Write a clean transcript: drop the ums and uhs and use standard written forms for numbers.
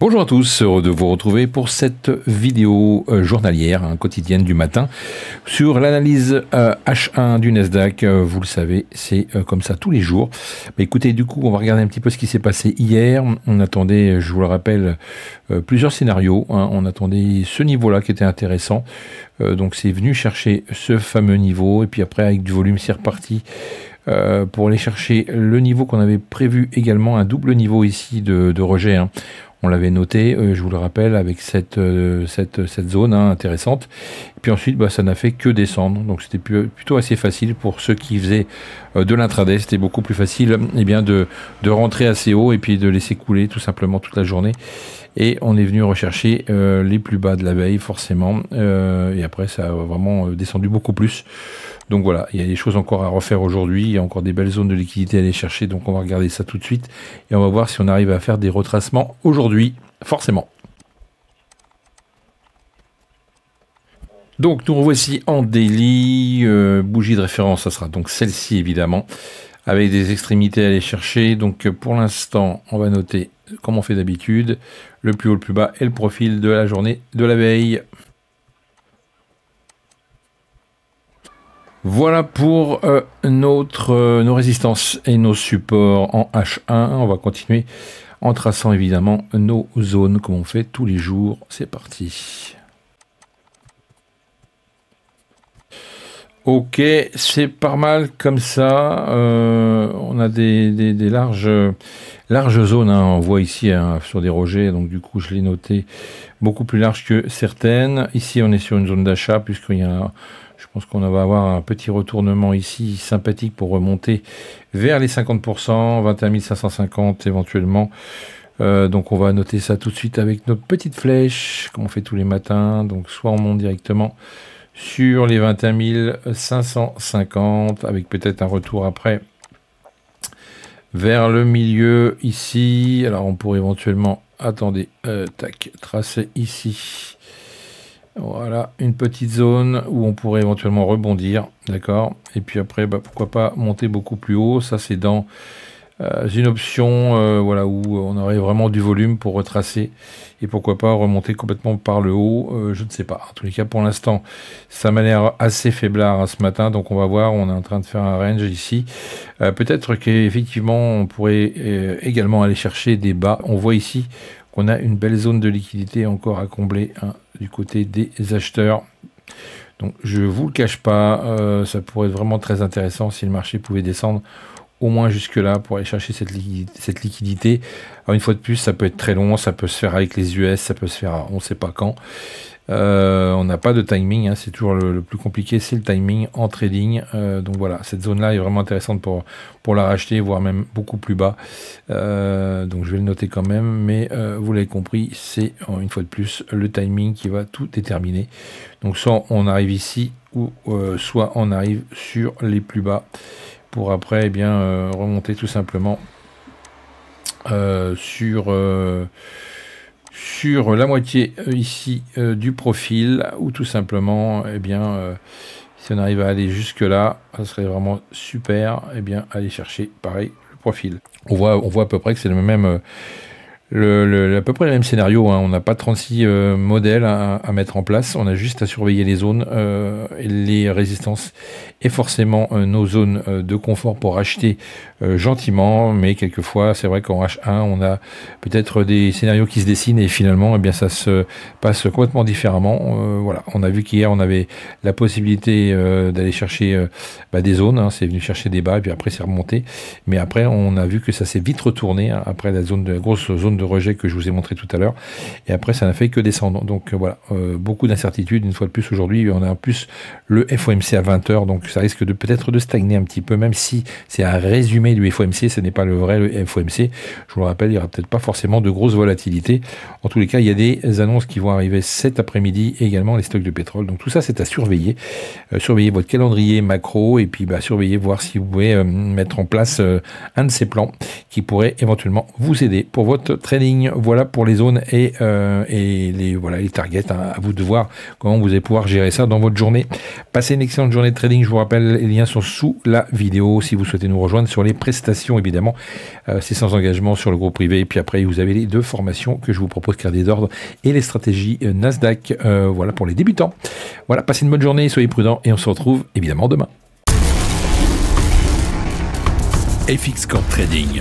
Bonjour à tous, heureux de vous retrouver pour cette vidéo journalière, quotidienne du matin, sur l'analyse H1 du Nasdaq. Vous le savez, c'est comme ça tous les jours. Mais écoutez, du coup, on va regarder un petit peu ce qui s'est passé hier. On attendait, je vous le rappelle, plusieurs scénarios. On attendait ce niveau-là qui était intéressant. Donc c'est venu chercher ce fameux niveau, et puis après, avec du volume, c'est reparti. Pour aller chercher le niveau qu'on avait prévu également, un double niveau ici de rejet. On l'avait noté, je vous le rappelle, avec cette zone intéressante. Et puis ensuite, ça n'a fait que descendre. Donc c'était plutôt assez facile pour ceux qui faisaient de l'intraday. C'était beaucoup plus facile de rentrer assez haut et puis de laisser couler tout simplement toute la journée. Et on est venu rechercher les plus bas de la veille, forcément. Et après, ça a vraiment descendu beaucoup plus. Donc voilà, il y a des choses encore à refaire aujourd'hui. Il y a encore des belles zones de liquidité à aller chercher. Donc on va regarder ça tout de suite. Et on va voir si on arrive à faire des retracements aujourd'hui, forcément. Donc nous revoici en daily. Bougie de référence, ça sera donc celle-ci évidemment. Avec des extrémités à aller chercher. Donc pour l'instant, on va noter, comme on fait d'habitude, le plus haut, le plus bas et le profil de la journée de la veille. Voilà pour nos résistances et nos supports en H1. On va continuer en traçant évidemment nos zones comme on fait tous les jours. C'est parti. Ok, c'est pas mal comme ça. On a des larges zones. On voit ici sur des rejets. Donc du coup, je l'ai noté beaucoup plus large que certaines. Ici, on est sur une zone d'achat puisqu'il y a... Je pense qu'on va avoir un petit retournement ici sympathique pour remonter vers les 50%, 21 550 éventuellement. Donc on va noter ça tout de suite avec notre petite flèche, comme on fait tous les matins. Donc soit on monte directement sur les 21 550, avec peut-être un retour après vers le milieu ici. Alors on pourrait éventuellement, attendez, tracer ici. Voilà, une petite zone où on pourrait éventuellement rebondir, d'accord. Et puis après, pourquoi pas monter beaucoup plus haut. Ça, c'est dans une option voilà, où on aurait vraiment du volume pour retracer. Et pourquoi pas remonter complètement par le haut, je ne sais pas. En tous les cas, pour l'instant, ça m'a l'air assez faiblard ce matin. Donc on va voir, on est en train de faire un range ici. Peut-être qu'effectivement, on pourrait également aller chercher des bas. On voit ici qu'on a une belle zone de liquidité encore à combler du côté des acheteurs. Donc je vous le cache pas, ça pourrait être vraiment très intéressant si le marché pouvait descendre au moins jusque là pour aller chercher cette liquidité. Alors une fois de plus, ça peut être très long, ça peut se faire avec les US, ça peut se faire on ne sait pas quand. On n'a pas de timing, c'est toujours le plus compliqué, c'est le timing en trading. Donc voilà, cette zone-là est vraiment intéressante pour la racheter, voire même beaucoup plus bas. Donc je vais le noter quand même, mais vous l'avez compris, c'est une fois de plus le timing qui va tout déterminer. Donc soit on arrive ici, ou soit on arrive sur les plus bas, pour après remonter tout simplement sur la moitié ici du profil, ou tout simplement si on arrive à aller jusque là, ça serait vraiment super, aller chercher pareil le profil. On voit à peu près que c'est le même à peu près le même scénario, on n'a pas 36 modèles à mettre en place, on a juste à surveiller les zones et les résistances et forcément nos zones de confort pour acheter gentiment, mais quelquefois c'est vrai qu'en H1 on a peut-être des scénarios qui se dessinent et finalement ça se passe complètement différemment. Voilà, on a vu qu'hier on avait la possibilité d'aller chercher des zones, c'est venu chercher des bas et puis après c'est remonté, mais après on a vu que ça s'est vite retourné après la grosse zone de rejet que je vous ai montré tout à l'heure, et après ça n'a fait que descendre. Donc voilà, beaucoup d'incertitudes une fois de plus aujourd'hui. On a en plus le FOMC à 20h, donc ça risque peut-être de stagner un petit peu, même si c'est un résumé du FOMC, ce n'est pas le vrai FOMC. Je vous le rappelle, il n'y aura peut-être pas forcément de grosses volatilités. En tous les cas, il y a des annonces qui vont arriver cet après-midi, également les stocks de pétrole. Donc tout ça, c'est à surveiller. Surveillez votre calendrier macro, et puis surveillez, voir si vous pouvez mettre en place un de ces plans qui pourrait éventuellement vous aider pour votre Trading. Voilà pour les zones et les targets. Hein. À vous de voir comment vous allez pouvoir gérer ça dans votre journée. Passez une excellente journée de trading. Je vous rappelle, les liens sont sous la vidéo si vous souhaitez nous rejoindre sur les prestations, évidemment. C'est sans engagement sur le groupe privé. Et puis après, vous avez les 2 formations que je vous propose, crédit d'ordre et les stratégies Nasdaq. Voilà pour les débutants. Voilà, passez une bonne journée, soyez prudents et on se retrouve évidemment demain. FX Corp Trading.